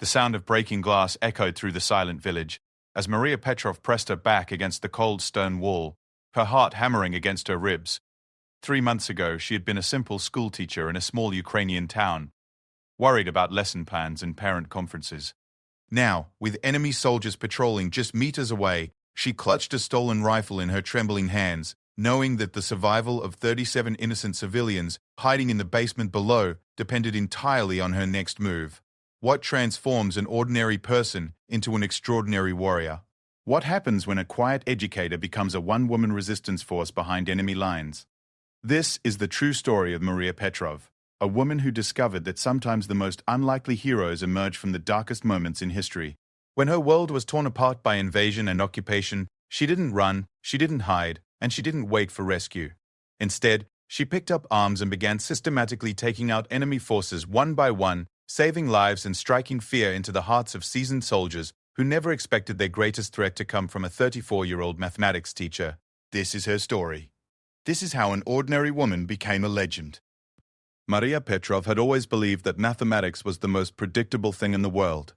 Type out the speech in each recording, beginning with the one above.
The sound of breaking glass echoed through the silent village as Maria Petrov pressed her back against the cold stone wall, her heart hammering against her ribs. 3 months ago, she had been a simple schoolteacher in a small Ukrainian town, worried about lesson plans and parent conferences. Now, with enemy soldiers patrolling just meters away, she clutched a stolen rifle in her trembling hands, knowing that the survival of 37 innocent civilians hiding in the basement below depended entirely on her next move. What transforms an ordinary person into an extraordinary warrior? What happens when a quiet educator becomes a one-woman resistance force behind enemy lines? This is the true story of Maria Petrov, a woman who discovered that sometimes the most unlikely heroes emerge from the darkest moments in history. When her world was torn apart by invasion and occupation, she didn't run, she didn't hide, and she didn't wait for rescue. Instead, she picked up arms and began systematically taking out enemy forces one by one, saving lives and striking fear into the hearts of seasoned soldiers who never expected their greatest threat to come from a 34-year-old mathematics teacher. This is her story. This is how an ordinary woman became a legend. Maria Petrov had always believed that mathematics was the most predictable thing in the world.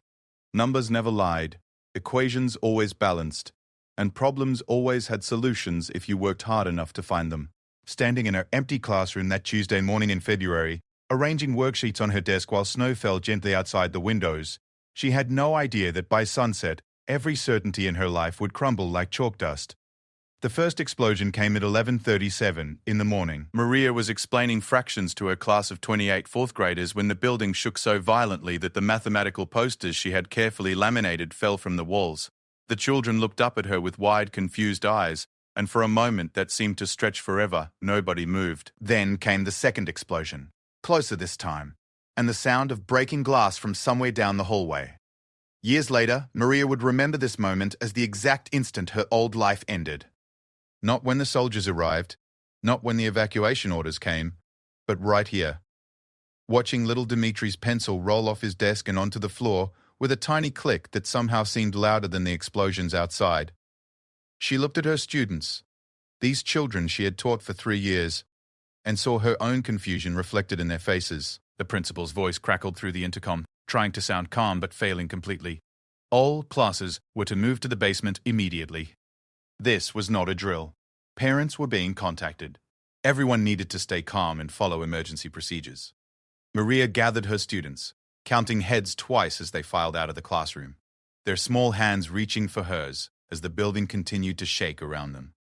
Numbers never lied, equations always balanced, and problems always had solutions if you worked hard enough to find them. Standing in her empty classroom that Tuesday morning in February, arranging worksheets on her desk while snow fell gently outside the windows, she had no idea that by sunset, every certainty in her life would crumble like chalk dust. The first explosion came at 11:37 in the morning. Maria was explaining fractions to her class of 28 fourth graders when the building shook so violently that the mathematical posters she had carefully laminated fell from the walls. The children looked up at her with wide, confused eyes, and for a moment that seemed to stretch forever, nobody moved. Then came the second explosion, closer this time, and the sound of breaking glass from somewhere down the hallway. Years later, Maria would remember this moment as the exact instant her old life ended. Not when the soldiers arrived, not when the evacuation orders came, but right here. Watching little Dimitri's pencil roll off his desk and onto the floor with a tiny click that somehow seemed louder than the explosions outside. She looked at her students, these children she had taught for 3 years, and saw her own confusion reflected in their faces. The principal's voice crackled through the intercom, trying to sound calm but failing completely. All classes were to move to the basement immediately. This was not a drill. Parents were being contacted. Everyone needed to stay calm and follow emergency procedures. Maria gathered her students, counting heads twice as they filed out of the classroom, their small hands reaching for hers as the building continued to shake around them.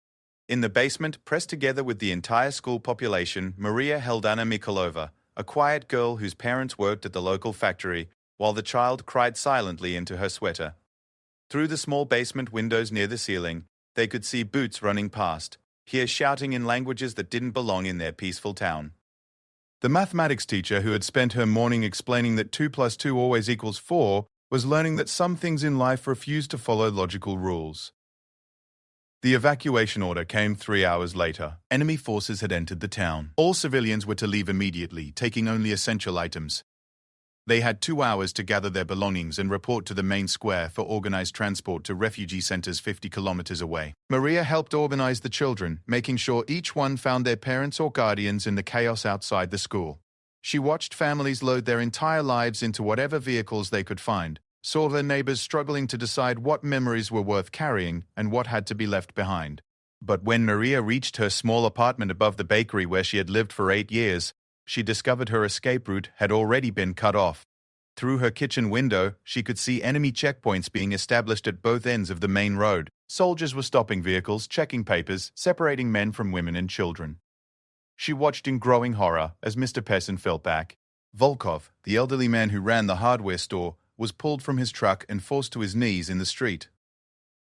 In the basement, pressed together with the entire school population, Maria held Anna Mikolova, a quiet girl whose parents worked at the local factory, while the child cried silently into her sweater. Through the small basement windows near the ceiling, they could see Boots running past, hear shouting in languages that didn't belong in their peaceful town. The mathematics teacher who had spent her morning explaining that 2 + 2 always equals 4 was learning that some things in life refuse to follow logical rules. The evacuation order came 3 hours later. Enemy forces had entered the town. All civilians were to leave immediately, taking only essential items. They had 2 hours to gather their belongings and report to the main square for organized transport to refugee centers 50 kilometers away. Maria helped organize the children, making sure each one found their parents or guardians in the chaos outside the school. She watched families load their entire lives into whatever vehicles they could find, saw their neighbors struggling to decide what memories were worth carrying and what had to be left behind. But when Maria reached her small apartment above the bakery where she had lived for 8 years, she discovered her escape route had already been cut off. Through her kitchen window, she could see enemy checkpoints being established at both ends of the main road. Soldiers were stopping vehicles, checking papers, separating men from women and children. She watched in growing horror as Mr. Pessin fell back. Volkov, the elderly man who ran the hardware store, was pulled from his truck and forced to his knees in the street.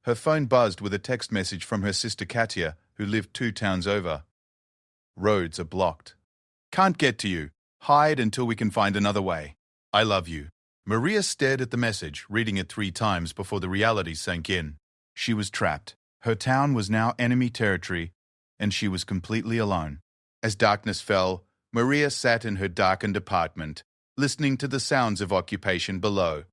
Her phone buzzed with a text message from her sister Katya, who lived 2 towns over. Roads are blocked. Can't get to you. Hide until we can find another way. I love you. Maria stared at the message, reading it 3 times before the reality sank in. She was trapped. Her town was now enemy territory, and she was completely alone. As darkness fell, Maria sat in her darkened apartment, listening to the sounds of occupation below.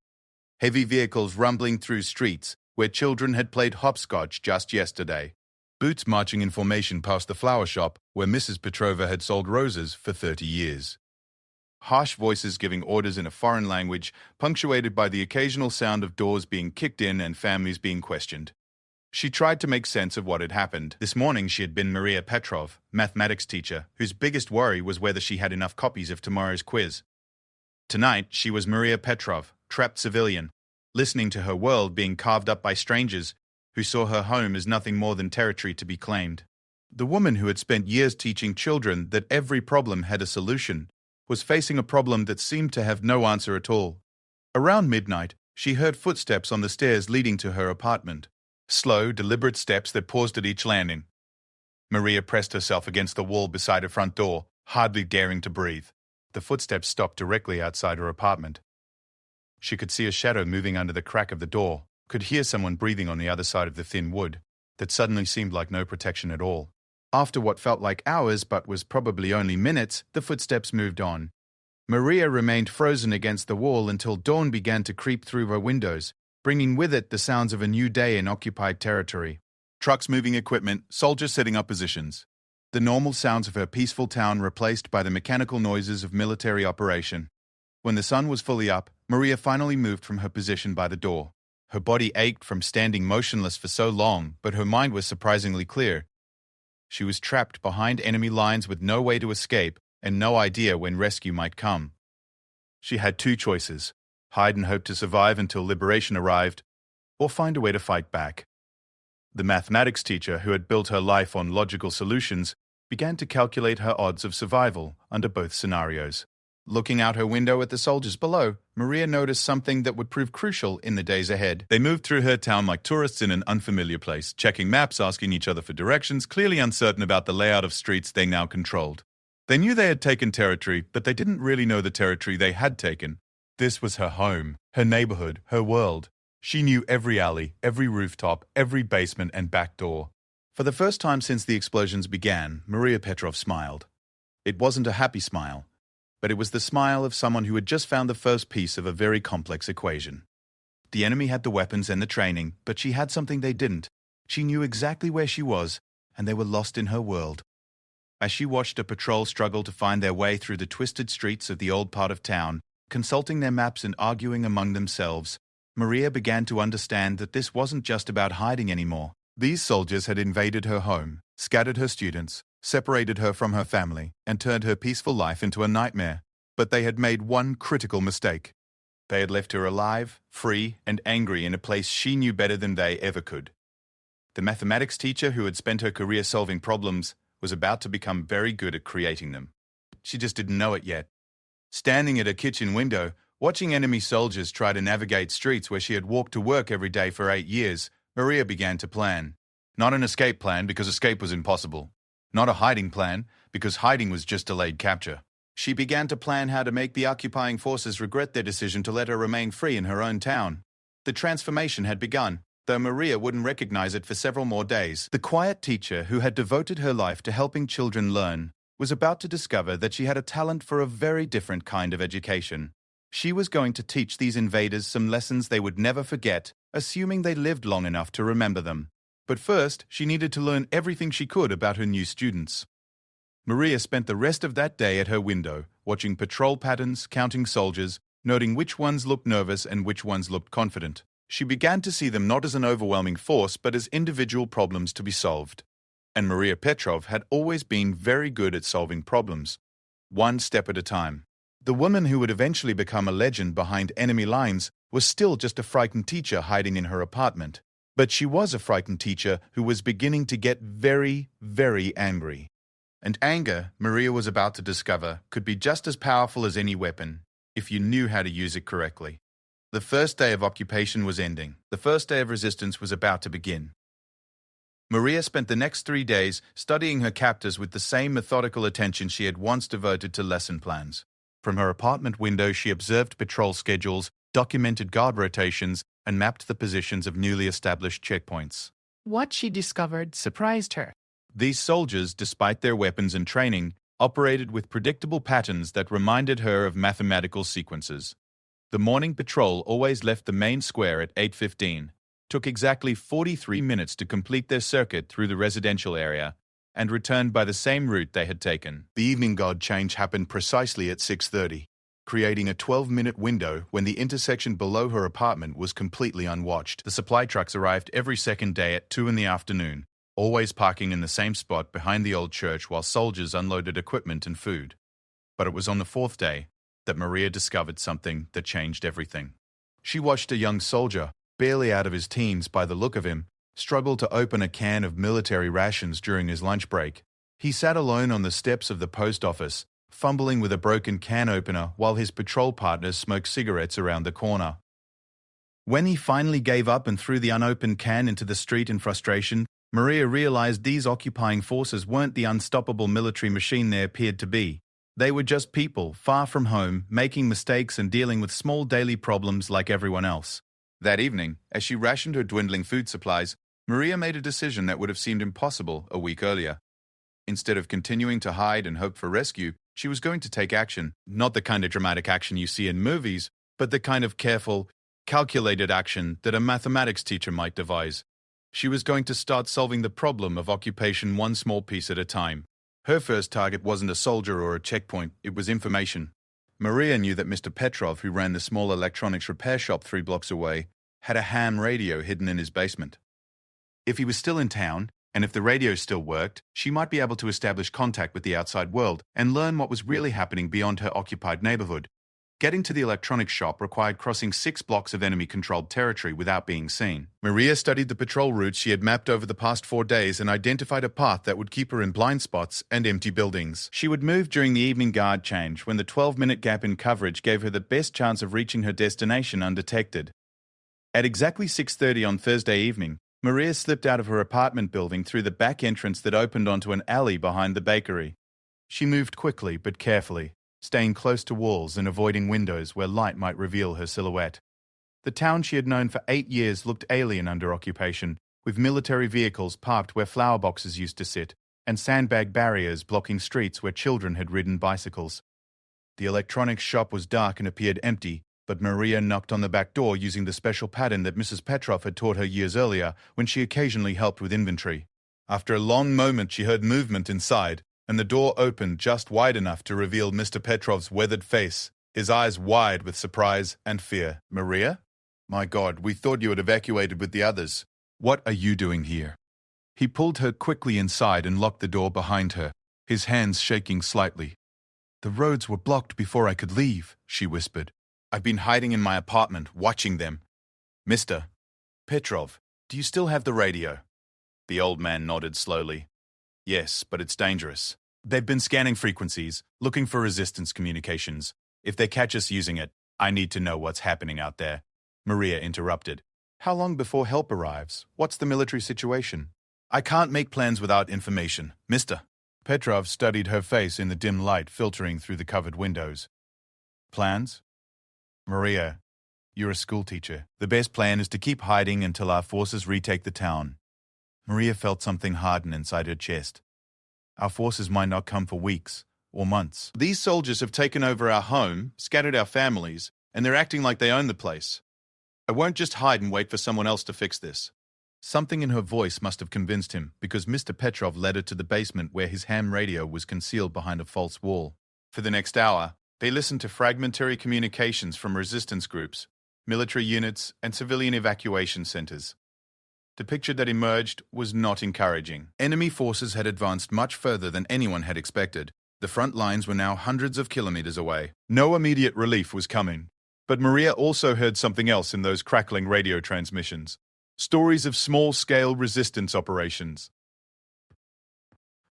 Heavy vehicles rumbling through streets where children had played hopscotch just yesterday. Boots marching in formation past the flower shop where Mrs. Petrova had sold roses for 30 years. harsh voices giving orders in a foreign language, punctuated by the occasional sound of doors being kicked in and families being questioned. She tried to make sense of what had happened. This morning she had been Maria Petrov, mathematics teacher, whose biggest worry was whether she had enough copies of tomorrow's quiz. Tonight she was Maria Petrov, trapped civilian, listening to her world being carved up by strangers who saw her home as nothing more than territory to be claimed. The woman who had spent years teaching children that every problem had a solution was facing a problem that seemed to have no answer at all. Around midnight, she heard footsteps on the stairs leading to her apartment. Slow, deliberate steps that paused at each landing. Maria pressed herself against the wall beside her front door, hardly daring to breathe. The footsteps stopped directly outside her apartment. She could see a shadow moving under the crack of the door, could hear someone breathing on the other side of the thin wood, that suddenly seemed like no protection at all. After what felt like hours but was probably only minutes, the footsteps moved on. Maria remained frozen against the wall until dawn began to creep through her windows, bringing with it the sounds of a new day in occupied territory. Trucks moving equipment, soldiers setting up positions. The normal sounds of her peaceful town replaced by the mechanical noises of military operation. When the sun was fully up, Maria finally moved from her position by the door. Her body ached from standing motionless for so long, but her mind was surprisingly clear. She was trapped behind enemy lines with no way to escape and no idea when rescue might come. She had two choices: hide and hope to survive until liberation arrived, or find a way to fight back. The mathematics teacher, who had built her life on logical solutions, began to calculate her odds of survival under both scenarios. Looking out her window at the soldiers below, Maria noticed something that would prove crucial in the days ahead. They moved through her town like tourists in an unfamiliar place, checking maps, asking each other for directions, clearly uncertain about the layout of streets they now controlled. They knew they had taken territory, but they didn't really know the territory they had taken. This was her home, her neighborhood, her world. She knew every alley, every rooftop, every basement and back door. For the first time since the explosions began, Maria Petrov smiled. It wasn't a happy smile, but it was the smile of someone who had just found the first piece of a very complex equation. The enemy had the weapons and the training, but she had something they didn't. She knew exactly where she was, and they were lost in her world. As she watched a patrol struggle to find their way through the twisted streets of the old part of town, consulting their maps and arguing among themselves, Maria began to understand that this wasn't just about hiding anymore. These soldiers had invaded her home, scattered her students, separated her from her family, and turned her peaceful life into a nightmare. But they had made one critical mistake. They had left her alive, free, and angry in a place she knew better than they ever could. The mathematics teacher who had spent her career solving problems was about to become very good at creating them. She just didn't know it yet. Standing at her kitchen window, watching enemy soldiers try to navigate streets where she had walked to work every day for 8 years, Maria began to plan. Not an escape plan, because escape was impossible. Not a hiding plan, because hiding was just delayed capture. She began to plan how to make the occupying forces regret their decision to let her remain free in her own town. The transformation had begun, though Maria wouldn't recognize it for several more days. The quiet teacher who had devoted her life to helping children learn was about to discover that she had a talent for a very different kind of education. She was going to teach these invaders some lessons they would never forget, assuming they lived long enough to remember them. But first, she needed to learn everything she could about her new students. Maria spent the rest of that day at her window, watching patrol patterns, counting soldiers, noting which ones looked nervous and which ones looked confident. She began to see them not as an overwhelming force, but as individual problems to be solved. And Maria Petrov had always been very good at solving problems, one step at a time. The woman who would eventually become a legend behind enemy lines was still just a frightened teacher hiding in her apartment. But she was a frightened teacher who was beginning to get very, very angry. And anger, Maria was about to discover, could be just as powerful as any weapon, if you knew how to use it correctly. The first day of occupation was ending. The first day of resistance was about to begin. Maria spent the next 3 days studying her captors with the same methodical attention she had once devoted to lesson plans. From her apartment window, she observed patrol schedules, documented guard rotations, and mapped the positions of newly established checkpoints. What she discovered surprised her. These soldiers, despite their weapons and training, operated with predictable patterns that reminded her of mathematical sequences. The morning patrol always left the main square at 8:15, took exactly 43 minutes to complete their circuit through the residential area, and returned by the same route they had taken. The evening guard change happened precisely at 6:30. creating a 12-minute window when the intersection below her apartment was completely unwatched. The supply trucks arrived every second day at 2 in the afternoon, always parking in the same spot behind the old church while soldiers unloaded equipment and food. But it was on the 4th day that Maria discovered something that changed everything. She watched a young soldier, barely out of his teens by the look of him, struggle to open a can of military rations during his lunch break. He sat alone on the steps of the post office, fumbling with a broken can opener while his patrol partners smoked cigarettes around the corner. When he finally gave up and threw the unopened can into the street in frustration, Maria realized these occupying forces weren't the unstoppable military machine they appeared to be. They were just people, far from home, making mistakes and dealing with small daily problems like everyone else. That evening, as she rationed her dwindling food supplies, Maria made a decision that would have seemed impossible a week earlier. Instead of continuing to hide and hope for rescue, she was going to take action, not the kind of dramatic action you see in movies, but the kind of careful, calculated action that a mathematics teacher might devise. She was going to start solving the problem of occupation one small piece at a time. Her first target wasn't a soldier or a checkpoint, it was information. Maria knew that Mr. Petrov, who ran the small electronics repair shop 3 blocks away, had a ham radio hidden in his basement. If he was still in town, and if the radio still worked, she might be able to establish contact with the outside world and learn what was really happening beyond her occupied neighborhood. Getting to the electronics shop required crossing 6 blocks of enemy-controlled territory without being seen. Maria studied the patrol routes she had mapped over the past 4 days and identified a path that would keep her in blind spots and empty buildings. She would move during the evening guard change when the 12-minute gap in coverage gave her the best chance of reaching her destination undetected. At exactly 6:30 on Thursday evening, Maria slipped out of her apartment building through the back entrance that opened onto an alley behind the bakery. She moved quickly but carefully, staying close to walls and avoiding windows where light might reveal her silhouette. The town she had known for 8 years looked alien under occupation, with military vehicles parked where flower boxes used to sit, and sandbag barriers blocking streets where children had ridden bicycles. The electronics shop was dark and appeared empty, but Maria knocked on the back door using the special pattern that Mrs. Petrov had taught her years earlier when she occasionally helped with inventory. After a long moment, she heard movement inside, and the door opened just wide enough to reveal Mr. Petrov's weathered face, his eyes wide with surprise and fear. "Maria? My God, we thought you had evacuated with the others. What are you doing here?" He pulled her quickly inside and locked the door behind her, his hands shaking slightly. "The roads were blocked before I could leave," she whispered. "I've been hiding in my apartment, watching them." "Mr. Petrov, do you still have the radio?" The old man nodded slowly. "Yes, but it's dangerous. They've been scanning frequencies, looking for resistance communications. If they catch us using it, I need to know what's happening out there." Maria interrupted. "How long before help arrives? What's the military situation?" "I can't make plans without information, Mr." Petrov studied her face in the dim light filtering through the covered windows. "Plans? Maria, you're a schoolteacher. The best plan is to keep hiding until our forces retake the town." Maria felt something harden inside her chest. "Our forces might not come for weeks or months. These soldiers have taken over our home, scattered our families, and they're acting like they own the place. I won't just hide and wait for someone else to fix this." Something in her voice must have convinced him, because Mr. Petrov led her to the basement where his ham radio was concealed behind a false wall. For the next hour, they listened to fragmentary communications from resistance groups, military units, and civilian evacuation centers. The picture that emerged was not encouraging. Enemy forces had advanced much further than anyone had expected. The front lines were now hundreds of kilometers away. No immediate relief was coming. But Maria also heard something else in those crackling radio transmissions. Stories of small-scale resistance operations.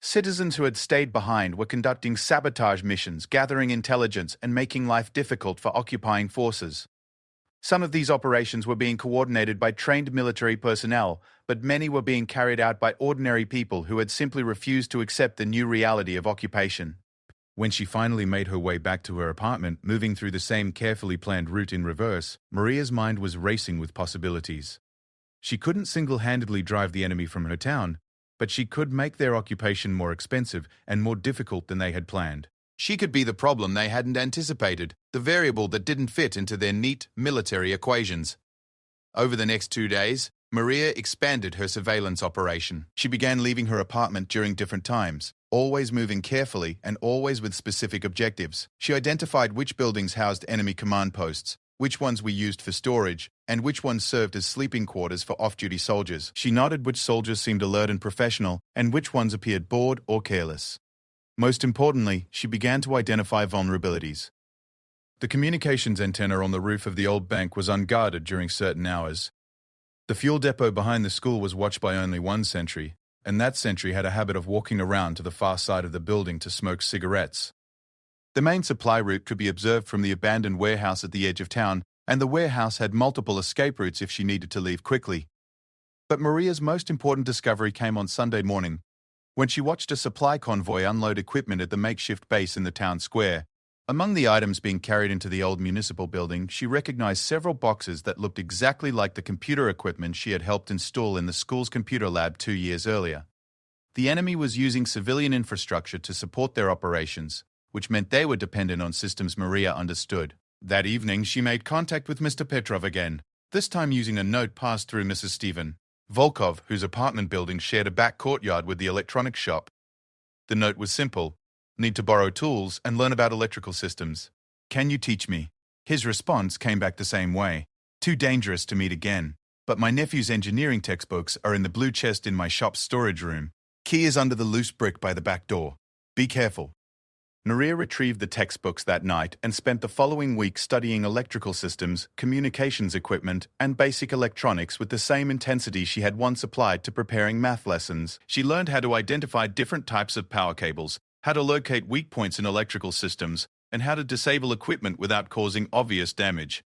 Citizens who had stayed behind were conducting sabotage missions, gathering intelligence, and making life difficult for occupying forces. Some of these operations were being coordinated by trained military personnel, but many were being carried out by ordinary people who had simply refused to accept the new reality of occupation. When she finally made her way back to her apartment, moving through the same carefully planned route in reverse, Maria's mind was racing with possibilities. She couldn't single-handedly drive the enemy from her town, but she could make their occupation more expensive and more difficult than they had planned. She could be the problem they hadn't anticipated, the variable that didn't fit into their neat military equations. Over the next 2 days, Maria expanded her surveillance operation. She began leaving her apartment during different times, always moving carefully and always with specific objectives. She identified which buildings housed enemy command posts, which ones were used for storage, and which ones served as sleeping quarters for off-duty soldiers. She noted which soldiers seemed alert and professional, and which ones appeared bored or careless. Most importantly, she began to identify vulnerabilities. The communications antenna on the roof of the old bank was unguarded during certain hours. The fuel depot behind the school was watched by only one sentry, and that sentry had a habit of walking around to the far side of the building to smoke cigarettes. The main supply route could be observed from the abandoned warehouse at the edge of town, and the warehouse had multiple escape routes if she needed to leave quickly. But Maria's most important discovery came on Sunday morning, when she watched a supply convoy unload equipment at the makeshift base in the town square. Among the items being carried into the old municipal building, she recognized several boxes that looked exactly like the computer equipment she had helped install in the school's computer lab 2 years earlier. The enemy was using civilian infrastructure to support their operations, which meant they were dependent on systems Maria understood. That evening, she made contact with Mr. Petrov again, this time using a note passed through Mrs. Steven Volkov, whose apartment building shared a back courtyard with the electronics shop. The note was simple: need to borrow tools and learn about electrical systems. Can you teach me? His response came back the same way. Too dangerous to meet again, but my nephew's engineering textbooks are in the blue chest in my shop's storage room. Key is under the loose brick by the back door. Be careful. Maria retrieved the textbooks that night and spent the following week studying electrical systems, communications equipment, and basic electronics with the same intensity she had once applied to preparing math lessons. She learned how to identify different types of power cables, how to locate weak points in electrical systems, and how to disable equipment without causing obvious damage.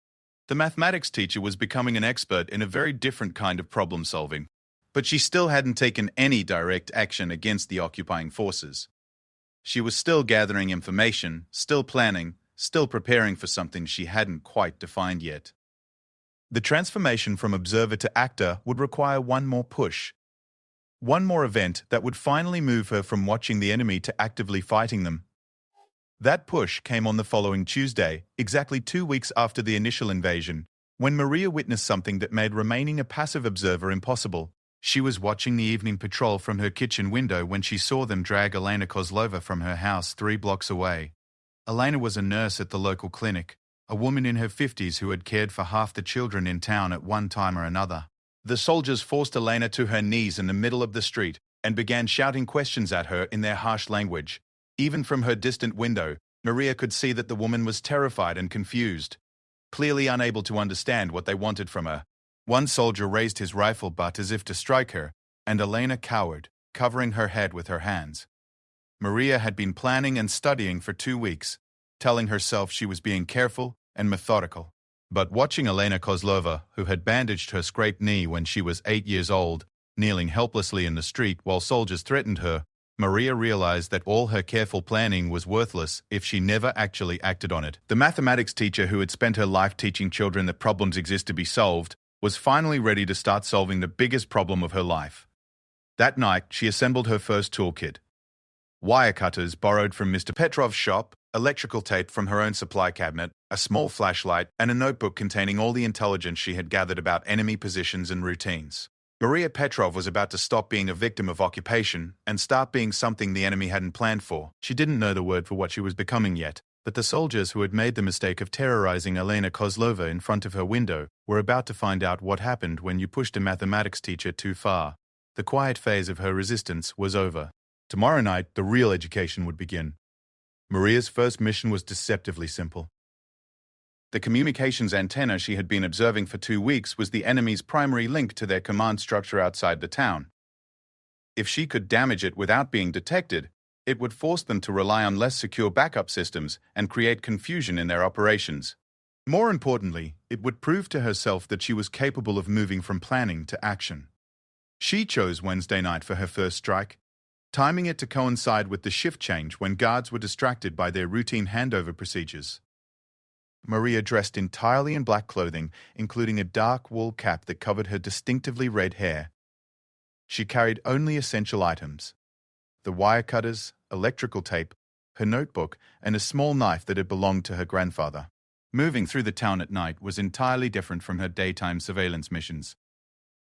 The mathematics teacher was becoming an expert in a very different kind of problem solving, but she still hadn't taken any direct action against the occupying forces. She was still gathering information, still planning, still preparing for something she hadn't quite defined yet. The transformation from observer to actor would require one more push. One more event that would finally move her from watching the enemy to actively fighting them. That push came on the following Tuesday, exactly 2 weeks after the initial invasion, when Maria witnessed something that made remaining a passive observer impossible. She was watching the evening patrol from her kitchen window when she saw them drag Elena Kozlova from her house 3 blocks away. Elena was a nurse at the local clinic, a woman in her 50s who had cared for half the children in town at one time or another. The soldiers forced Elena to her knees in the middle of the street and began shouting questions at her in their harsh language. Even from her distant window, Maria could see that the woman was terrified and confused, clearly unable to understand what they wanted from her. One soldier raised his rifle butt as if to strike her, and Elena cowered, covering her head with her hands. Maria had been planning and studying for 2 weeks, telling herself she was being careful and methodical. But watching Elena Kozlova, who had bandaged her scraped knee when she was 8 years old, kneeling helplessly in the street while soldiers threatened her, Maria realized that all her careful planning was worthless if she never actually acted on it. The mathematics teacher who had spent her life teaching children that problems exist to be solved was finally ready to start solving the biggest problem of her life. That night, she assembled her first toolkit. Wire cutters borrowed from Mr. Petrov's shop, electrical tape from her own supply cabinet, a small flashlight, and a notebook containing all the intelligence she had gathered about enemy positions and routines. Maria Petrov was about to stop being a victim of occupation and start being something the enemy hadn't planned for. She didn't know the word for what she was becoming yet, but the soldiers who had made the mistake of terrorizing Elena Kozlova in front of her window were about to find out what happened when you pushed a mathematics teacher too far. The quiet phase of her resistance was over. Tomorrow night, the real education would begin. Maria's first mission was deceptively simple. The communications antenna she had been observing for 2 weeks was the enemy's primary link to their command structure outside the town. If she could damage it without being detected, it would force them to rely on less secure backup systems and create confusion in their operations. More importantly, it would prove to herself that she was capable of moving from planning to action. She chose Wednesday night for her first strike, timing it to coincide with the shift change when guards were distracted by their routine handover procedures. Maria dressed entirely in black clothing, including a dark wool cap that covered her distinctively red hair. She carried only essential items: the wire cutters, electrical tape, her notebook, and a small knife that had belonged to her grandfather. Moving through the town at night was entirely different from her daytime surveillance missions.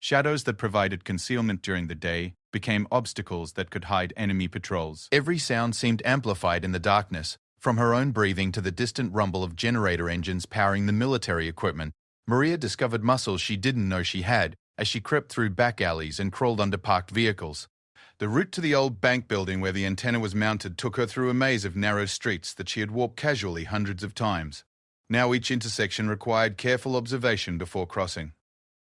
Shadows that provided concealment during the day became obstacles that could hide enemy patrols. Every sound seemed amplified in the darkness, from her own breathing to the distant rumble of generator engines powering the military equipment. Maria discovered muscles she didn't know she had as she crept through back alleys and crawled under parked vehicles. The route to the old bank building where the antenna was mounted took her through a maze of narrow streets that she had walked casually hundreds of times. Now each intersection required careful observation before crossing.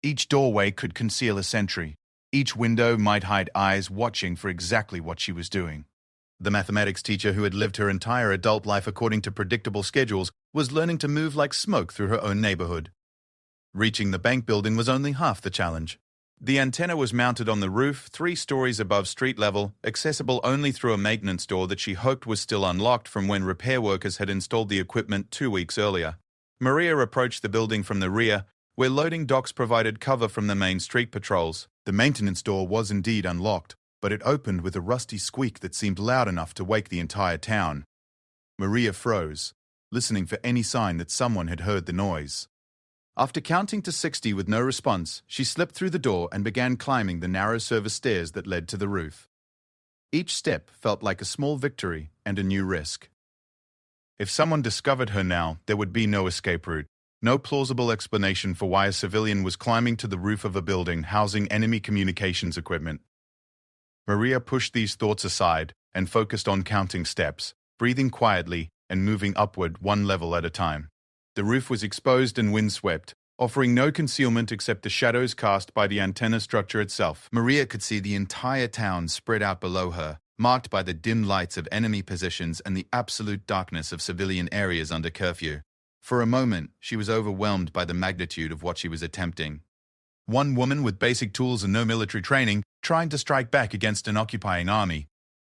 Each doorway could conceal a sentry. Each window might hide eyes watching for exactly what she was doing. The mathematics teacher who had lived her entire adult life according to predictable schedules was learning to move like smoke through her own neighborhood. Reaching the bank building was only half the challenge. The antenna was mounted on the roof, 3 stories above street level, accessible only through a maintenance door that she hoped was still unlocked from when repair workers had installed the equipment 2 weeks earlier. Maria approached the building from the rear, where loading docks provided cover from the main street patrols. The maintenance door was indeed unlocked, but it opened with a rusty squeak that seemed loud enough to wake the entire town. Maria froze, listening for any sign that someone had heard the noise. After counting to 60 with no response, she slipped through the door and began climbing the narrow service stairs that led to the roof. Each step felt like a small victory and a new risk. If someone discovered her now, there would be no escape route, no plausible explanation for why a civilian was climbing to the roof of a building housing enemy communications equipment. Maria pushed these thoughts aside and focused on counting steps, breathing quietly and moving upward 1 level at a time. The roof was exposed and windswept, offering no concealment except the shadows cast by the antenna structure itself. Maria could see the entire town spread out below her, marked by the dim lights of enemy positions and the absolute darkness of civilian areas under curfew. For a moment, she was overwhelmed by the magnitude of what she was attempting. One woman with basic tools and no military training trying to strike back against an occupying army.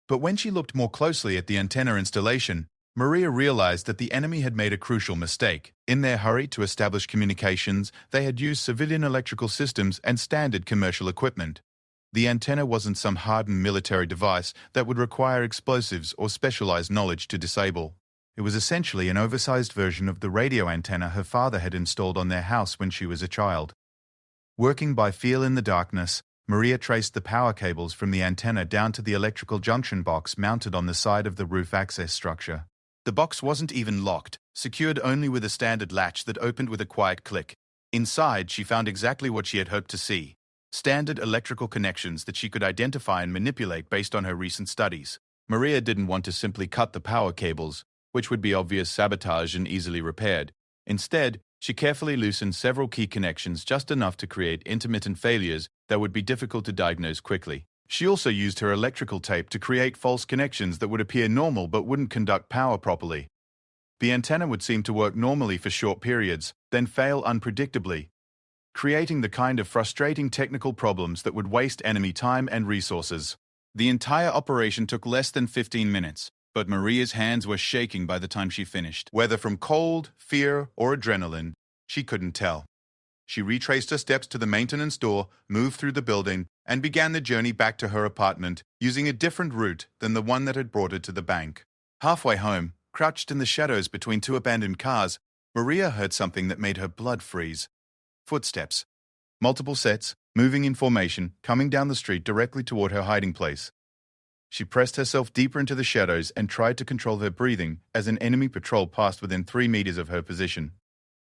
But when she looked more closely at the antenna installation, Maria realized that the enemy had made a crucial mistake. In their hurry to establish communications, they had used civilian electrical systems and standard commercial equipment. The antenna wasn't some hardened military device that would require explosives or specialized knowledge to disable. It was essentially an oversized version of the radio antenna her father had installed on their house when she was a child. Working by feel in the darkness, Maria traced the power cables from the antenna down to the electrical junction box mounted on the side of the roof access structure. The box wasn't even locked, secured only with a standard latch that opened with a quiet click. Inside, she found exactly what she had hoped to see: standard electrical connections that she could identify and manipulate based on her recent studies. Maria didn't want to simply cut the power cables, which would be obvious sabotage and easily repaired. Instead, she carefully loosened several key connections, just enough to create intermittent failures that would be difficult to diagnose quickly. She also used her electrical tape to create false connections that would appear normal but wouldn't conduct power properly. The antenna would seem to work normally for short periods, then fail unpredictably, creating the kind of frustrating technical problems that would waste enemy time and resources. The entire operation took less than 15 minutes, but Maria's hands were shaking by the time she finished. Whether from cold, fear, or adrenaline, she couldn't tell. She retraced her steps to the maintenance door, moved through the building, and began the journey back to her apartment, using a different route than the one that had brought her to the bank. Halfway home, crouched in the shadows between 2 abandoned cars, Maria heard something that made her blood freeze. Footsteps. Multiple sets, moving in formation, coming down the street directly toward her hiding place. She pressed herself deeper into the shadows and tried to control her breathing as an enemy patrol passed within 3 meters of her position.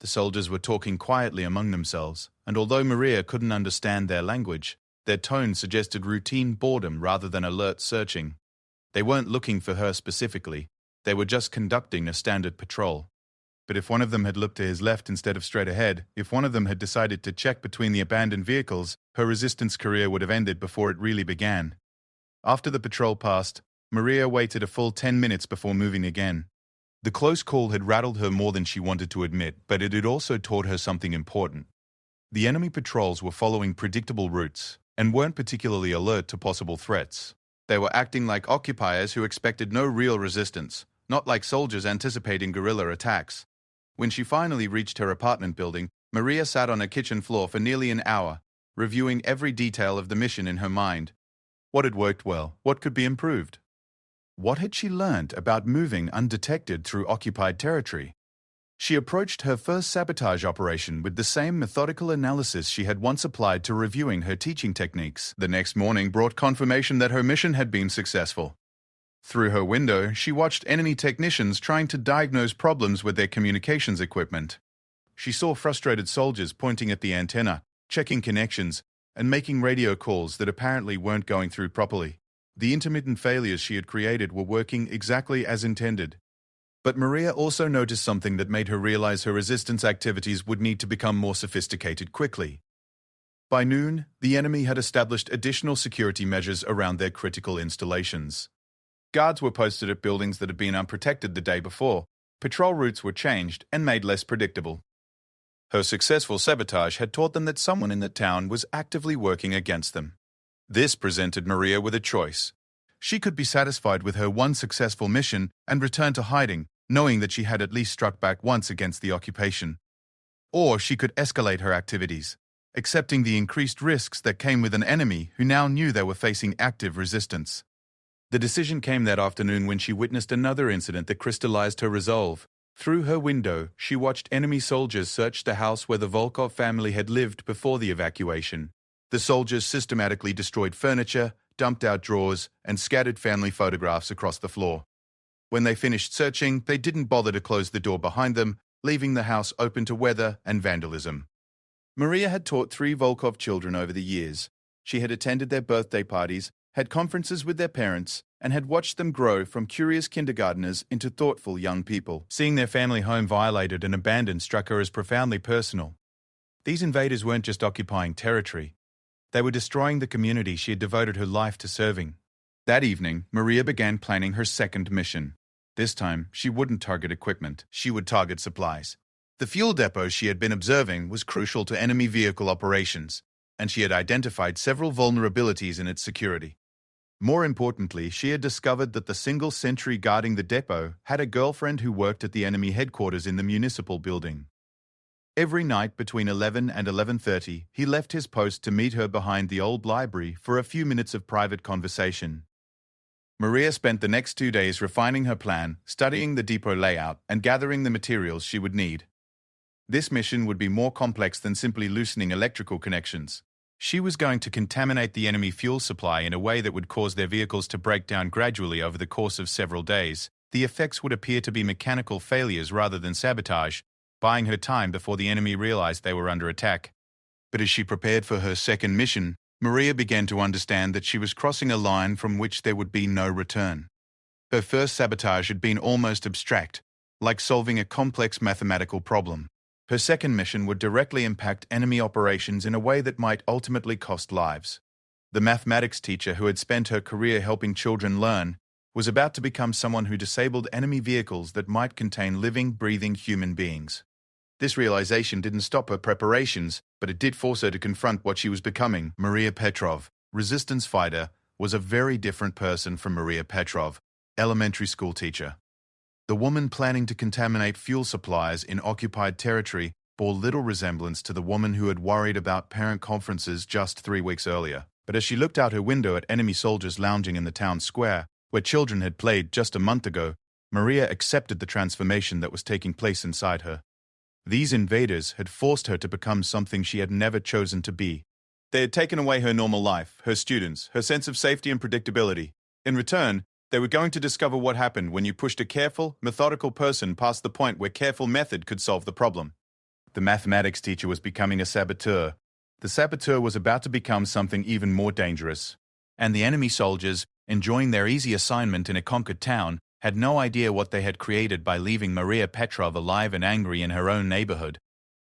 The soldiers were talking quietly among themselves, and although Maria couldn't understand their language, their tone suggested routine boredom rather than alert searching. They weren't looking for her specifically, they were just conducting a standard patrol. But if one of them had looked to his left instead of straight ahead, if one of them had decided to check between the abandoned vehicles, her resistance career would have ended before it really began. After the patrol passed, Maria waited a full 10 minutes before moving again. The close call had rattled her more than she wanted to admit, but it had also taught her something important. The enemy patrols were following predictable routes and weren't particularly alert to possible threats. They were acting like occupiers who expected no real resistance, not like soldiers anticipating guerrilla attacks. When she finally reached her apartment building, Maria sat on her kitchen floor for nearly an hour, reviewing every detail of the mission in her mind. What had worked well? What could be improved? What had she learned about moving undetected through occupied territory? She approached her first sabotage operation with the same methodical analysis she had once applied to reviewing her teaching techniques. The next morning brought confirmation that her mission had been successful. Through her window, she watched enemy technicians trying to diagnose problems with their communications equipment. She saw frustrated soldiers pointing at the antenna, checking connections, and making radio calls that apparently weren't going through properly. The intermittent failures she had created were working exactly as intended. But Maria also noticed something that made her realize her resistance activities would need to become more sophisticated quickly. By noon, the enemy had established additional security measures around their critical installations. Guards were posted at buildings that had been unprotected the day before. Patrol routes were changed and made less predictable. Her successful sabotage had taught them that someone in the town was actively working against them. This presented Maria with a choice. She could be satisfied with her one successful mission and return to hiding, knowing that she had at least struck back once against the occupation. Or she could escalate her activities, accepting the increased risks that came with an enemy who now knew they were facing active resistance. The decision came that afternoon when she witnessed another incident that crystallized her resolve. Through her window, she watched enemy soldiers search the house where the Volkov family had lived before the evacuation. The soldiers systematically destroyed furniture, dumped out drawers, and scattered family photographs across the floor. When they finished searching, they didn't bother to close the door behind them, leaving the house open to weather and vandalism. Maria had taught 3 Volkov children over the years. She had attended their birthday parties, had conferences with their parents, and had watched them grow from curious kindergartners into thoughtful young people. Seeing their family home violated and abandoned struck her as profoundly personal. These invaders weren't just occupying territory. They were destroying the community she had devoted her life to serving. That evening, Maria began planning her second mission. This time, she wouldn't target equipment, she would target supplies. The fuel depot she had been observing was crucial to enemy vehicle operations, and she had identified several vulnerabilities in its security. More importantly, she had discovered that the single sentry guarding the depot had a girlfriend who worked at the enemy headquarters in the municipal building. Every night between 11 and 11:30, he left his post to meet her behind the old library for a few minutes of private conversation. Maria spent the next 2 days refining her plan, studying the depot layout, and gathering the materials she would need. This mission would be more complex than simply loosening electrical connections. She was going to contaminate the enemy fuel supply in a way that would cause their vehicles to break down gradually over the course of several days. The effects would appear to be mechanical failures rather than sabotage, buying her time before the enemy realized they were under attack. But as she prepared for her second mission, Maria began to understand that she was crossing a line from which there would be no return. Her first sabotage had been almost abstract, like solving a complex mathematical problem. Her second mission would directly impact enemy operations in a way that might ultimately cost lives. The mathematics teacher who had spent her career helping children learn was about to become someone who disabled enemy vehicles that might contain living, breathing human beings. This realization didn't stop her preparations, but it did force her to confront what she was becoming. Maria Petrov, resistance fighter, was a very different person from Maria Petrov, elementary school teacher. The woman planning to contaminate fuel supplies in occupied territory bore little resemblance to the woman who had worried about parent conferences just 3 weeks earlier. But as she looked out her window at enemy soldiers lounging in the town square, where children had played just a month ago, Maria accepted the transformation that was taking place inside her. These invaders had forced her to become something she had never chosen to be. They had taken away her normal life, her students, her sense of safety and predictability. In return, they were going to discover what happened when you pushed a careful, methodical person past the point where careful method could solve the problem. The mathematics teacher was becoming a saboteur. The saboteur was about to become something even more dangerous. And the enemy soldiers, enjoying their easy assignment in a conquered town, had no idea what they had created by leaving Maria Petrov alive and angry in her own neighborhood.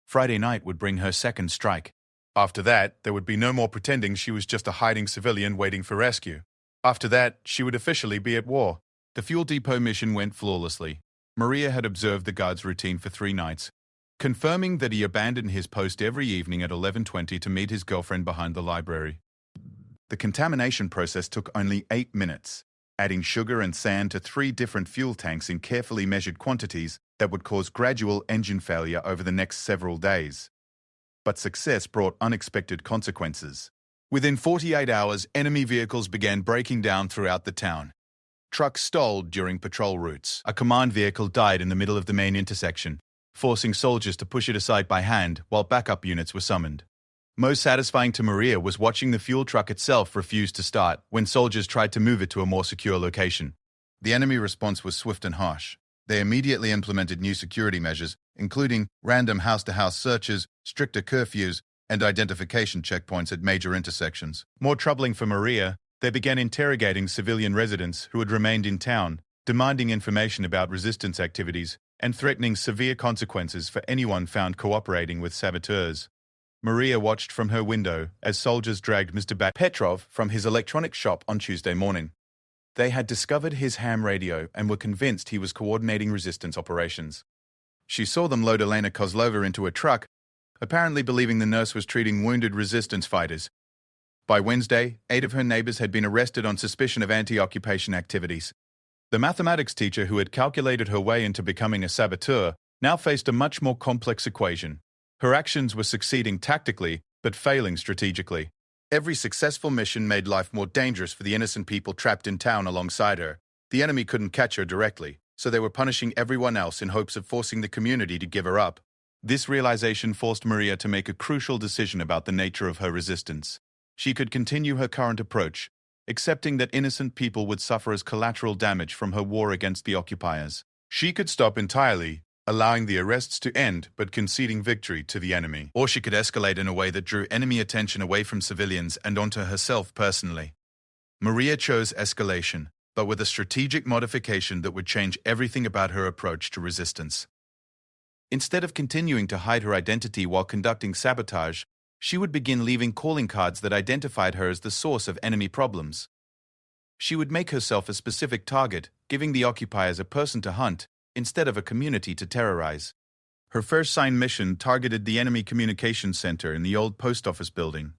Friday night would bring her second strike. After that, there would be no more pretending she was just a hiding civilian waiting for rescue. After that, she would officially be at war. The fuel depot mission went flawlessly. Maria had observed the guard's routine for 3 nights, confirming that he abandoned his post every evening at 11:20 to meet his girlfriend behind the library. The contamination process took only 8 minutes, adding sugar and sand to 3 different fuel tanks in carefully measured quantities that would cause gradual engine failure over the next several days. But success brought unexpected consequences. Within 48 hours, enemy vehicles began breaking down throughout the town. Trucks stalled during patrol routes. A command vehicle died in the middle of the main intersection. forcing soldiers to push it aside by hand while backup units were summoned. Most satisfying to Maria was watching the fuel truck itself refuse to start when soldiers tried to move it to a more secure location. The enemy response was swift and harsh. They immediately implemented new security measures, including random house-to-house searches, stricter curfews, and identification checkpoints at major intersections. More troubling for Maria, they began interrogating civilian residents who had remained in town, demanding information about resistance activities and threatening severe consequences for anyone found cooperating with saboteurs. Maria watched from her window as soldiers dragged Mr. Petrov from his electronics shop on Tuesday morning. They had discovered his ham radio and were convinced he was coordinating resistance operations. She saw them load Elena Kozlova into a truck, apparently believing the nurse was treating wounded resistance fighters. By Wednesday, 8 of her neighbors had been arrested on suspicion of anti-occupation activities. The mathematics teacher who had calculated her way into becoming a saboteur now faced a much more complex equation. Her actions were succeeding tactically, but failing strategically. Every successful mission made life more dangerous for the innocent people trapped in town alongside her. The enemy couldn't catch her directly, so they were punishing everyone else in hopes of forcing the community to give her up. This realization forced Maria to make a crucial decision about the nature of her resistance. She could continue her current approach, accepting that innocent people would suffer as collateral damage from her war against the occupiers. She could stop entirely, allowing the arrests to end but conceding victory to the enemy. Or she could escalate in a way that drew enemy attention away from civilians and onto herself personally. Maria chose escalation, but with a strategic modification that would change everything about her approach to resistance. Instead of continuing to hide her identity while conducting sabotage, she would begin leaving calling cards that identified her as the source of enemy problems. She would make herself a specific target, giving the occupiers a person to hunt instead of a community to terrorize. Her first signed mission targeted the enemy communications center in the old post office building.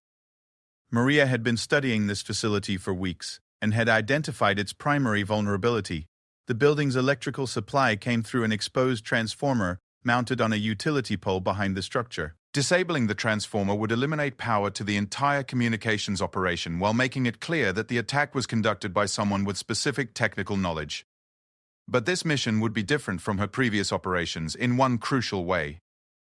Maria had been studying this facility for weeks and had identified its primary vulnerability. The building's electrical supply came through an exposed transformer mounted on a utility pole behind the structure. Disabling the transformer would eliminate power to the entire communications operation while making it clear that the attack was conducted by someone with specific technical knowledge. But this mission would be different from her previous operations in one crucial way.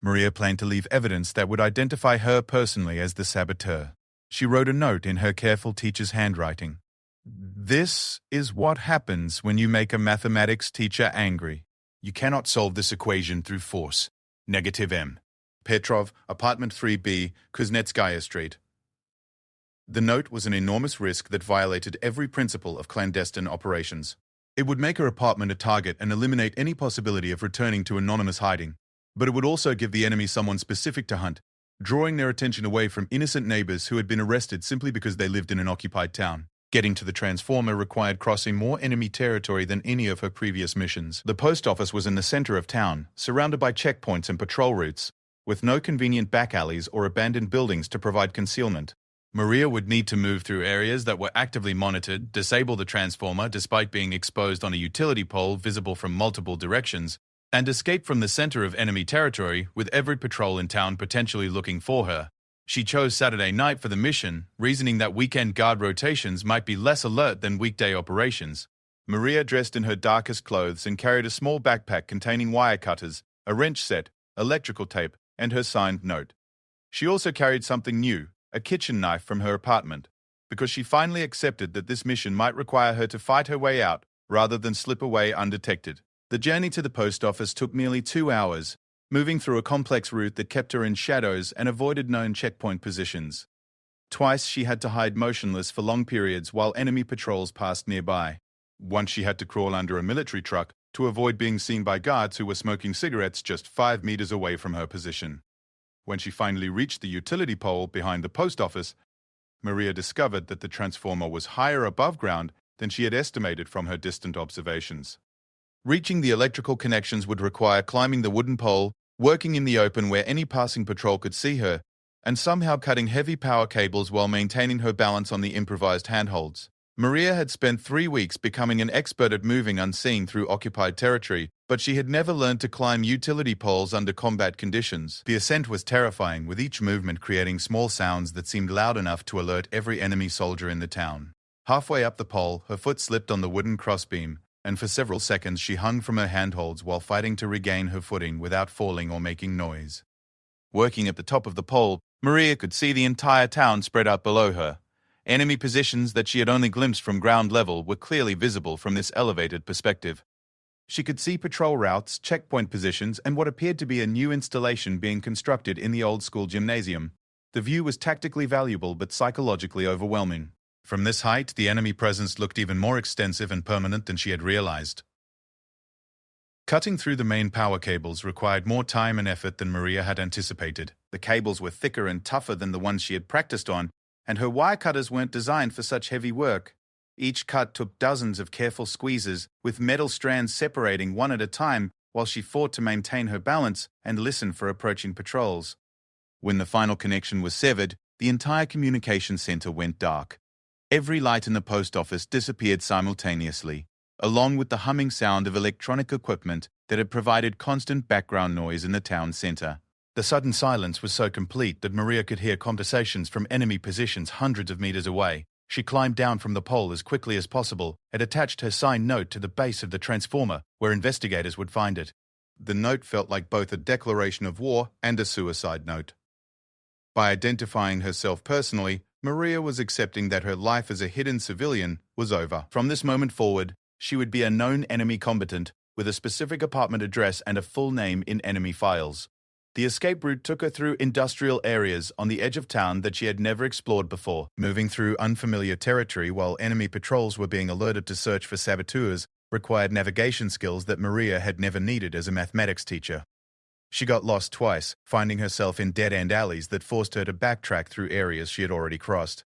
Maria planned to leave evidence that would identify her personally as the saboteur. She wrote a note in her careful teacher's handwriting. "This is what happens when you make a mathematics teacher angry. You cannot solve this equation through force. -M. Petrov, apartment 3B, Kuznetskaya Street." The note was an enormous risk that violated every principle of clandestine operations. It would make her apartment a target and eliminate any possibility of returning to anonymous hiding. But it would also give the enemy someone specific to hunt, drawing their attention away from innocent neighbors who had been arrested simply because they lived in an occupied town. Getting to the transformer required crossing more enemy territory than any of her previous missions. The post office was in the center of town, surrounded by checkpoints and patrol routes, with no convenient back alleys or abandoned buildings to provide concealment. Maria would need to move through areas that were actively monitored, disable the transformer despite being exposed on a utility pole visible from multiple directions, and escape from the center of enemy territory with every patrol in town potentially looking for her. She chose Saturday night for the mission, reasoning that weekend guard rotations might be less alert than weekday operations. Maria dressed in her darkest clothes and carried a small backpack containing wire cutters, a wrench set, electrical tape, and her signed note. She also carried something new, a kitchen knife from her apartment, because she finally accepted that this mission might require her to fight her way out rather than slip away undetected. The journey to the post office took nearly 2 hours, moving through a complex route that kept her in shadows and avoided known checkpoint positions. Twice she had to hide motionless for long periods while enemy patrols passed nearby. Once she had to crawl under a military truck to avoid being seen by guards who were smoking cigarettes just 5 meters away from her position. When she finally reached the utility pole behind the post office, Maria discovered that the transformer was higher above ground than she had estimated from her distant observations. Reaching the electrical connections would require climbing the wooden pole, working in the open where any passing patrol could see her, and somehow cutting heavy power cables while maintaining her balance on the improvised handholds. Maria had spent 3 weeks becoming an expert at moving unseen through occupied territory, but she had never learned to climb utility poles under combat conditions. The ascent was terrifying, with each movement creating small sounds that seemed loud enough to alert every enemy soldier in the town. Halfway up the pole, her foot slipped on the wooden crossbeam, and for several seconds she hung from her handholds while fighting to regain her footing without falling or making noise. Working at the top of the pole, Maria could see the entire town spread out below her. Enemy positions that she had only glimpsed from ground level were clearly visible from this elevated perspective. She could see patrol routes, checkpoint positions, and what appeared to be a new installation being constructed in the old-school gymnasium. The view was tactically valuable but psychologically overwhelming. From this height, the enemy presence looked even more extensive and permanent than she had realized. Cutting through the main power cables required more time and effort than Maria had anticipated. The cables were thicker and tougher than the ones she had practiced on, and her wire cutters weren't designed for such heavy work. Each cut took dozens of careful squeezes, with metal strands separating one at a time while she fought to maintain her balance and listen for approaching patrols. When the final connection was severed, the entire communication center went dark. Every light in the post office disappeared simultaneously, along with the humming sound of electronic equipment that had provided constant background noise in the town center. The sudden silence was so complete that Maria could hear conversations from enemy positions hundreds of meters away. She climbed down from the pole as quickly as possible and attached her signed note to the base of the transformer where investigators would find it. The note felt like both a declaration of war and a suicide note. By identifying herself personally, Maria was accepting that her life as a hidden civilian was over. From this moment forward, she would be a known enemy combatant with a specific apartment address and a full name in enemy files. The escape route took her through industrial areas on the edge of town that she had never explored before. Moving through unfamiliar territory while enemy patrols were being alerted to search for saboteurs required navigation skills that Maria had never needed as a mathematics teacher. She got lost twice, finding herself in dead-end alleys that forced her to backtrack through areas she had already crossed.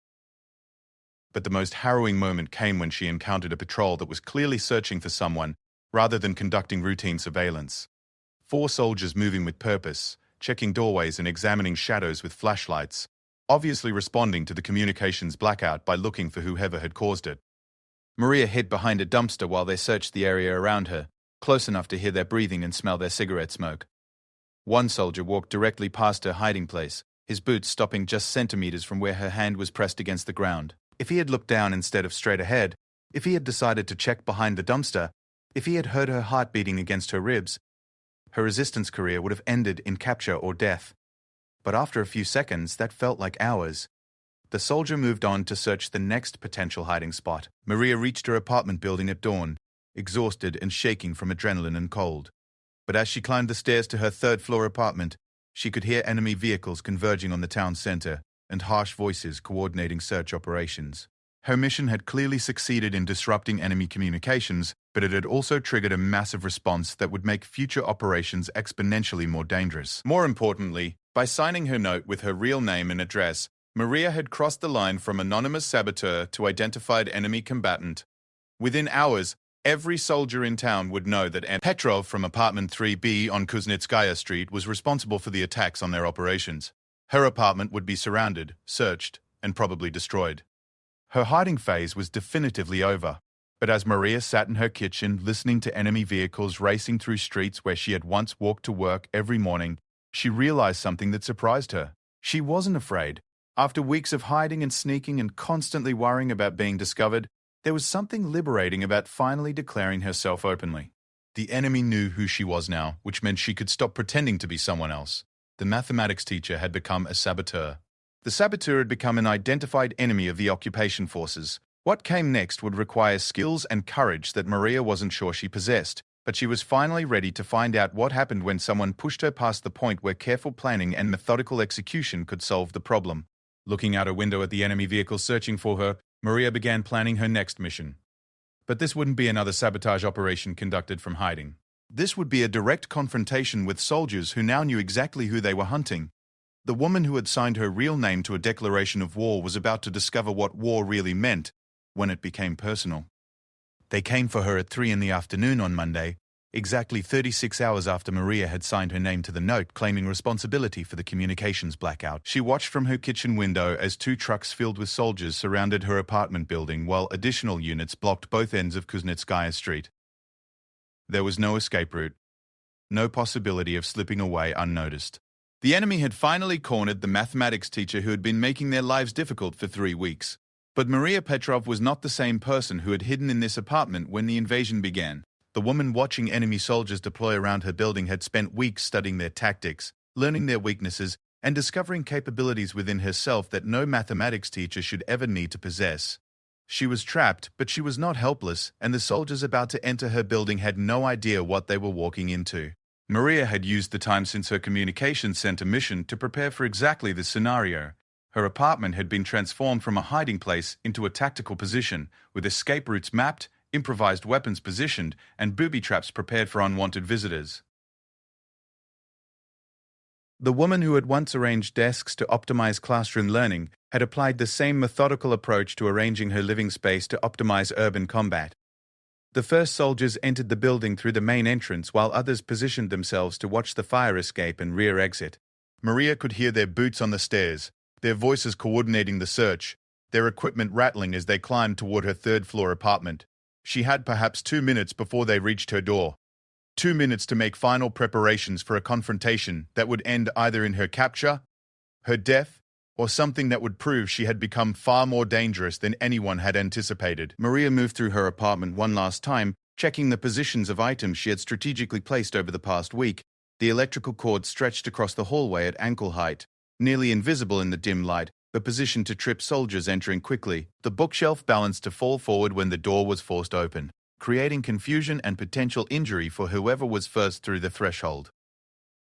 But the most harrowing moment came when she encountered a patrol that was clearly searching for someone rather than conducting routine surveillance. 4 soldiers moving with purpose, checking doorways and examining shadows with flashlights, obviously responding to the communications blackout by looking for whoever had caused it. Maria hid behind a dumpster while they searched the area around her, close enough to hear their breathing and smell their cigarette smoke. One soldier walked directly past her hiding place, his boots stopping just centimeters from where her hand was pressed against the ground. If he had looked down instead of straight ahead, if he had decided to check behind the dumpster, if he had heard her heart beating against her ribs, her resistance career would have ended in capture or death. But after a few seconds, that felt like hours. The soldier moved on to search the next potential hiding spot. Maria reached her apartment building at dawn, exhausted and shaking from adrenaline and cold. But as she climbed the stairs to her third-floor apartment, she could hear enemy vehicles converging on the town center and harsh voices coordinating search operations. Her mission had clearly succeeded in disrupting enemy communications, but it had also triggered a massive response that would make future operations exponentially more dangerous. More importantly, by signing her note with her real name and address, Maria had crossed the line from anonymous saboteur to identified enemy combatant. Within hours, every soldier in town would know that Petrov from apartment 3B on Kuznetskaya Street was responsible for the attacks on their operations. Her apartment would be surrounded, searched, and probably destroyed. Her hiding phase was definitively over, but as Maria sat in her kitchen listening to enemy vehicles racing through streets where she had once walked to work every morning, she realized something that surprised her. She wasn't afraid. After weeks of hiding and sneaking and constantly worrying about being discovered, there was something liberating about finally declaring herself openly. The enemy knew who she was now, which meant she could stop pretending to be someone else. The mathematics teacher had become a saboteur. The saboteur had become an identified enemy of the occupation forces. What came next would require skills and courage that Maria wasn't sure she possessed, but she was finally ready to find out what happened when someone pushed her past the point where careful planning and methodical execution could solve the problem. Looking out a window at the enemy vehicle searching for her, Maria began planning her next mission. But this wouldn't be another sabotage operation conducted from hiding. This would be a direct confrontation with soldiers who now knew exactly who they were hunting. The woman who had signed her real name to a declaration of war was about to discover what war really meant when it became personal. They came for her at 3 p.m. on Monday, exactly 36 hours after Maria had signed her name to the note claiming responsibility for the communications blackout. She watched from her kitchen window as 2 trucks filled with soldiers surrounded her apartment building while additional units blocked both ends of Kuznetskaya Street. There was no escape route, no possibility of slipping away unnoticed. The enemy had finally cornered the mathematics teacher who had been making their lives difficult for 3 weeks. But Maria Petrov was not the same person who had hidden in this apartment when the invasion began. The woman watching enemy soldiers deploy around her building had spent weeks studying their tactics, learning their weaknesses, and discovering capabilities within herself that no mathematics teacher should ever need to possess. She was trapped, but she was not helpless, and the soldiers about to enter her building had no idea what they were walking into. Maria had used the time since her communications center mission to prepare for exactly this scenario. Her apartment had been transformed from a hiding place into a tactical position, with escape routes mapped, improvised weapons positioned, and booby traps prepared for unwanted visitors. The woman who had once arranged desks to optimize classroom learning had applied the same methodical approach to arranging her living space to optimize urban combat. The first soldiers entered the building through the main entrance while others positioned themselves to watch the fire escape and rear exit. Maria could hear their boots on the stairs, their voices coordinating the search, their equipment rattling as they climbed toward her third-floor apartment. She had perhaps 2 minutes before they reached her door. 2 minutes to make final preparations for a confrontation that would end either in her capture, her death, or something that would prove she had become far more dangerous than anyone had anticipated. Maria moved through her apartment one last time, checking the positions of items she had strategically placed over the past week. The electrical cord stretched across the hallway at ankle height, nearly invisible in the dim light, but positioned to trip soldiers entering quickly. The bookshelf balanced to fall forward when the door was forced open, creating confusion and potential injury for whoever was first through the threshold.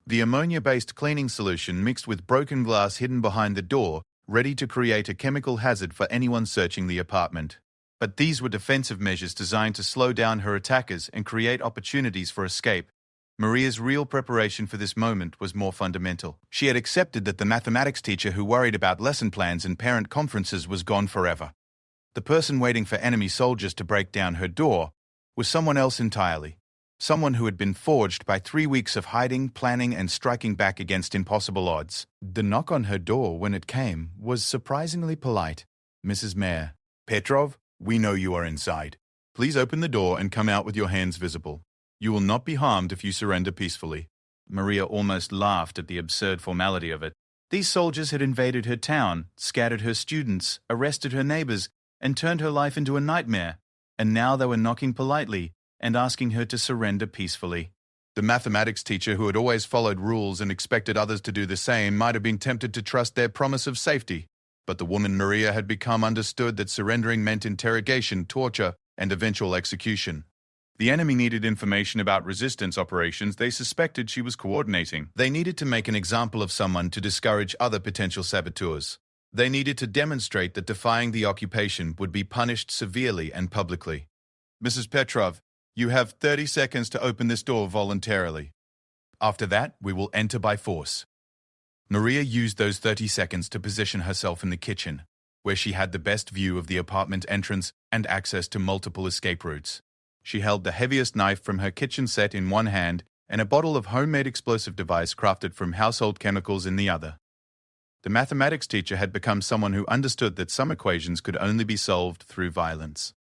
The ammonia-based cleaning solution mixed with broken glass hidden behind the door, ready to create a chemical hazard for anyone searching the apartment. But these were defensive measures designed to slow down her attackers and create opportunities for escape. Maria's real preparation for this moment was more fundamental. She had accepted that the mathematics teacher who worried about lesson plans and parent conferences was gone forever. The person waiting for enemy soldiers to break down her door was someone else entirely. Someone who had been forged by 3 weeks of hiding, planning, and striking back against impossible odds. The knock on her door, when it came, was surprisingly polite. "Mrs. Mayor, Petrov, we know you are inside. Please open the door and come out with your hands visible. You will not be harmed if you surrender peacefully." Maria almost laughed at the absurd formality of it. These soldiers had invaded her town, scattered her students, arrested her neighbors, and turned her life into a nightmare. And now they were knocking politely and asking her to surrender peacefully. The mathematics teacher, who had always followed rules and expected others to do the same, might have been tempted to trust their promise of safety. But the woman Maria had become understood that surrendering meant interrogation, torture, and eventual execution. The enemy needed information about resistance operations they suspected she was coordinating. They needed to make an example of someone to discourage other potential saboteurs. They needed to demonstrate that defying the occupation would be punished severely and publicly. "Mrs. Petrov, you have 30 seconds to open this door voluntarily. After that, we will enter by force." Maria used those 30 seconds to position herself in the kitchen, where she had the best view of the apartment entrance and access to multiple escape routes. She held the heaviest knife from her kitchen set in one hand and a bottle of homemade explosive device crafted from household chemicals in the other. The mathematics teacher had become someone who understood that some equations could only be solved through violence.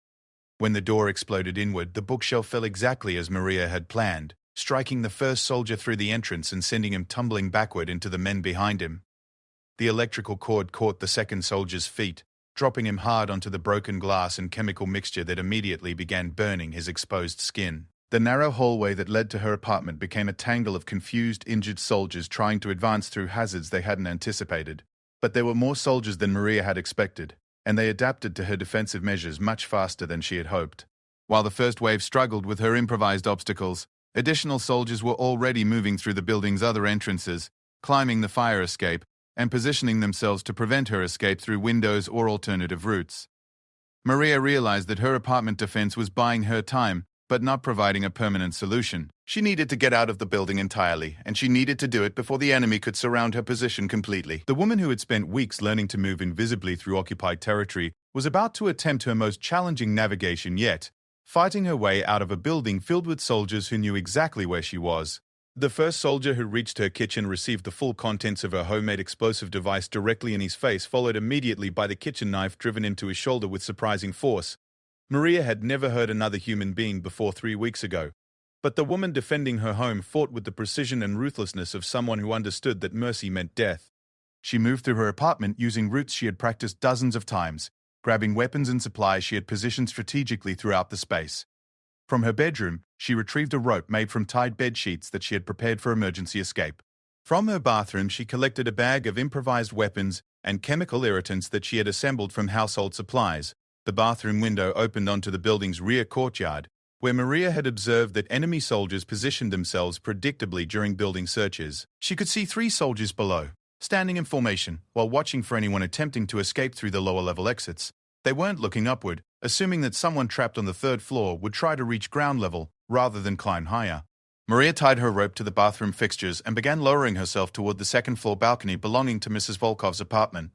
When the door exploded inward, the bookshelf fell exactly as Maria had planned, striking the first soldier through the entrance and sending him tumbling backward into the men behind him. The electrical cord caught the second soldier's feet, dropping him hard onto the broken glass and chemical mixture that immediately began burning his exposed skin. The narrow hallway that led to her apartment became a tangle of confused, injured soldiers trying to advance through hazards they hadn't anticipated. But there were more soldiers than Maria had expected, and they adapted to her defensive measures much faster than she had hoped. While the first wave struggled with her improvised obstacles, additional soldiers were already moving through the building's other entrances, climbing the fire escape, and positioning themselves to prevent her escape through windows or alternative routes. Maria realized that her apartment defense was buying her time, but not providing a permanent solution. She needed to get out of the building entirely, and she needed to do it before the enemy could surround her position completely. The woman who had spent weeks learning to move invisibly through occupied territory was about to attempt her most challenging navigation yet, fighting her way out of a building filled with soldiers who knew exactly where she was. The first soldier who reached her kitchen received the full contents of her homemade explosive device directly in his face, followed immediately by the kitchen knife driven into his shoulder with surprising force. Maria had never hurt another human being before 3 weeks ago, but the woman defending her home fought with the precision and ruthlessness of someone who understood that mercy meant death. She moved through her apartment using routes she had practiced dozens of times, grabbing weapons and supplies she had positioned strategically throughout the space. From her bedroom, she retrieved a rope made from tied bed sheets that she had prepared for emergency escape. From her bathroom, she collected a bag of improvised weapons and chemical irritants that she had assembled from household supplies. The bathroom window opened onto the building's rear courtyard, where Maria had observed that enemy soldiers positioned themselves predictably during building searches. She could see 3 soldiers below, standing in formation, while watching for anyone attempting to escape through the lower-level exits. They weren't looking upward, assuming that someone trapped on the 3rd floor would try to reach ground level rather than climb higher. Maria tied her rope to the bathroom fixtures and began lowering herself toward the 2nd-floor balcony belonging to Mrs. Volkov's apartment.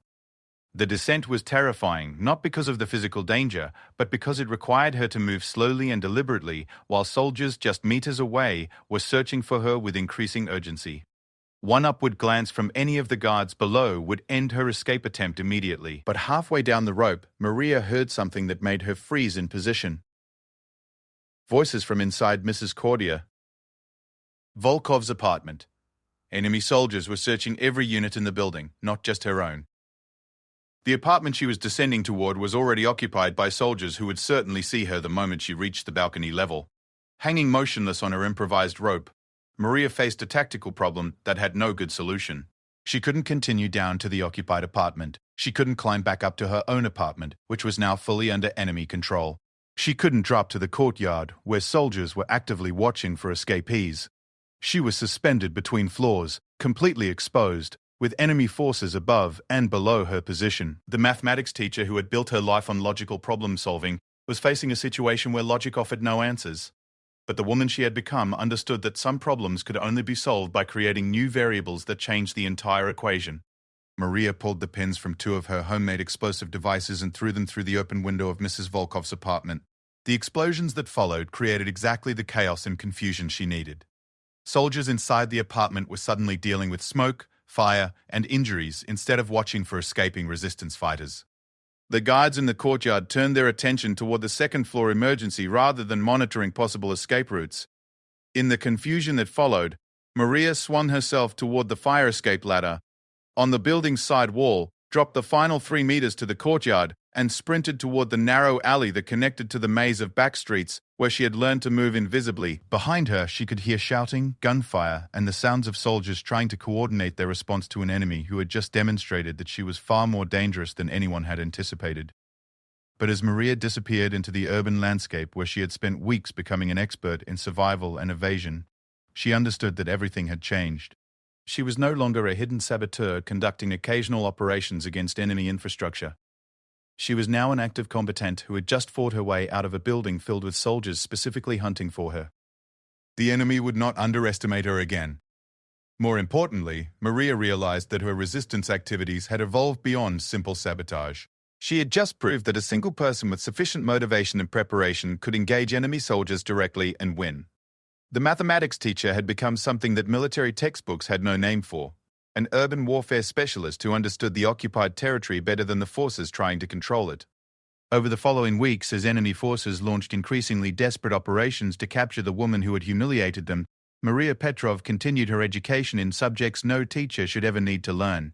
The descent was terrifying, not because of the physical danger, but because it required her to move slowly and deliberately, while soldiers just meters away were searching for her with increasing urgency. One upward glance from any of the guards below would end her escape attempt immediately. But halfway down the rope, Maria heard something that made her freeze in position. Voices from inside Mrs. Cordia Volkov's apartment. Enemy soldiers were searching every unit in the building, not just her own. The apartment she was descending toward was already occupied by soldiers who would certainly see her the moment she reached the balcony level. Hanging motionless on her improvised rope, Maria faced a tactical problem that had no good solution. She couldn't continue down to the occupied apartment. She couldn't climb back up to her own apartment, which was now fully under enemy control. She couldn't drop to the courtyard, where soldiers were actively watching for escapees. She was suspended between floors, completely exposed, with enemy forces above and below her position. The mathematics teacher who had built her life on logical problem-solving was facing a situation where logic offered no answers. But the woman she had become understood that some problems could only be solved by creating new variables that changed the entire equation. Maria pulled the pins from 2 of her homemade explosive devices and threw them through the open window of Mrs. Volkov's apartment. The explosions that followed created exactly the chaos and confusion she needed. Soldiers inside the apartment were suddenly dealing with smoke, fire, and injuries instead of watching for escaping resistance fighters. The guards in the courtyard turned their attention toward the 2nd-floor emergency rather than monitoring possible escape routes. In the confusion that followed, Maria swung herself toward the fire escape ladder on the building's side wall, dropped the final 3 meters to the courtyard, and sprinted toward the narrow alley that connected to the maze of back streets where she had learned to move invisibly. Behind her, she could hear shouting, gunfire, and the sounds of soldiers trying to coordinate their response to an enemy who had just demonstrated that she was far more dangerous than anyone had anticipated. But as Maria disappeared into the urban landscape where she had spent weeks becoming an expert in survival and evasion, she understood that everything had changed. She was no longer a hidden saboteur conducting occasional operations against enemy infrastructure. She was now an active combatant who had just fought her way out of a building filled with soldiers specifically hunting for her. The enemy would not underestimate her again. More importantly, Maria realized that her resistance activities had evolved beyond simple sabotage. She had just proved that a single person with sufficient motivation and preparation could engage enemy soldiers directly and win. The mathematics teacher had become something that military textbooks had no name for. An urban warfare specialist who understood the occupied territory better than the forces trying to control it. Over the following weeks, as enemy forces launched increasingly desperate operations to capture the woman who had humiliated them, Maria Petrov continued her education in subjects no teacher should ever need to learn.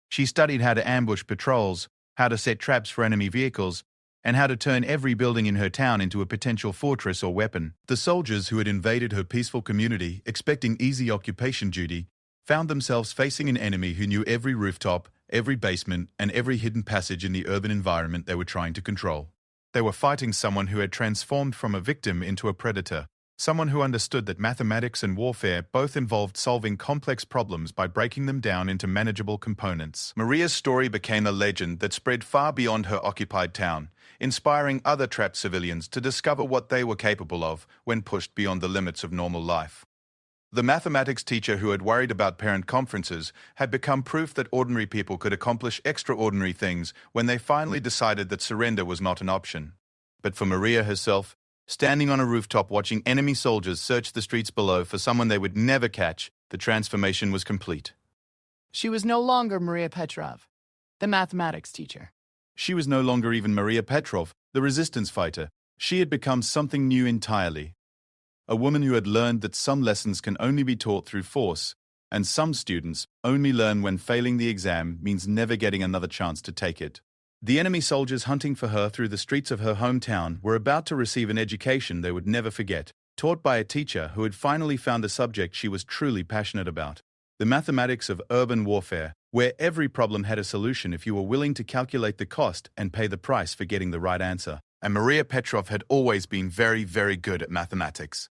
She studied how to ambush patrols, how to set traps for enemy vehicles, and how to turn every building in her town into a potential fortress or weapon. The soldiers who had invaded her peaceful community, expecting easy occupation duty, found themselves facing an enemy who knew every rooftop, every basement, and every hidden passage in the urban environment they were trying to control. They were fighting someone who had transformed from a victim into a predator, someone who understood that mathematics and warfare both involved solving complex problems by breaking them down into manageable components. Maria's story became a legend that spread far beyond her occupied town, inspiring other trapped civilians to discover what they were capable of when pushed beyond the limits of normal life. The mathematics teacher who had worried about parent conferences had become proof that ordinary people could accomplish extraordinary things when they finally decided that surrender was not an option. But for Maria herself, standing on a rooftop watching enemy soldiers search the streets below for someone they would never catch, the transformation was complete. She was no longer Maria Petrov, the mathematics teacher. She was no longer even Maria Petrov, the resistance fighter. She had become something new entirely. A woman who had learned that some lessons can only be taught through force, and some students only learn when failing the exam means never getting another chance to take it. The enemy soldiers hunting for her through the streets of her hometown were about to receive an education they would never forget, taught by a teacher who had finally found a subject she was truly passionate about. The mathematics of urban warfare, where every problem had a solution if you were willing to calculate the cost and pay the price for getting the right answer. And Maria Petrov had always been very, very good at mathematics.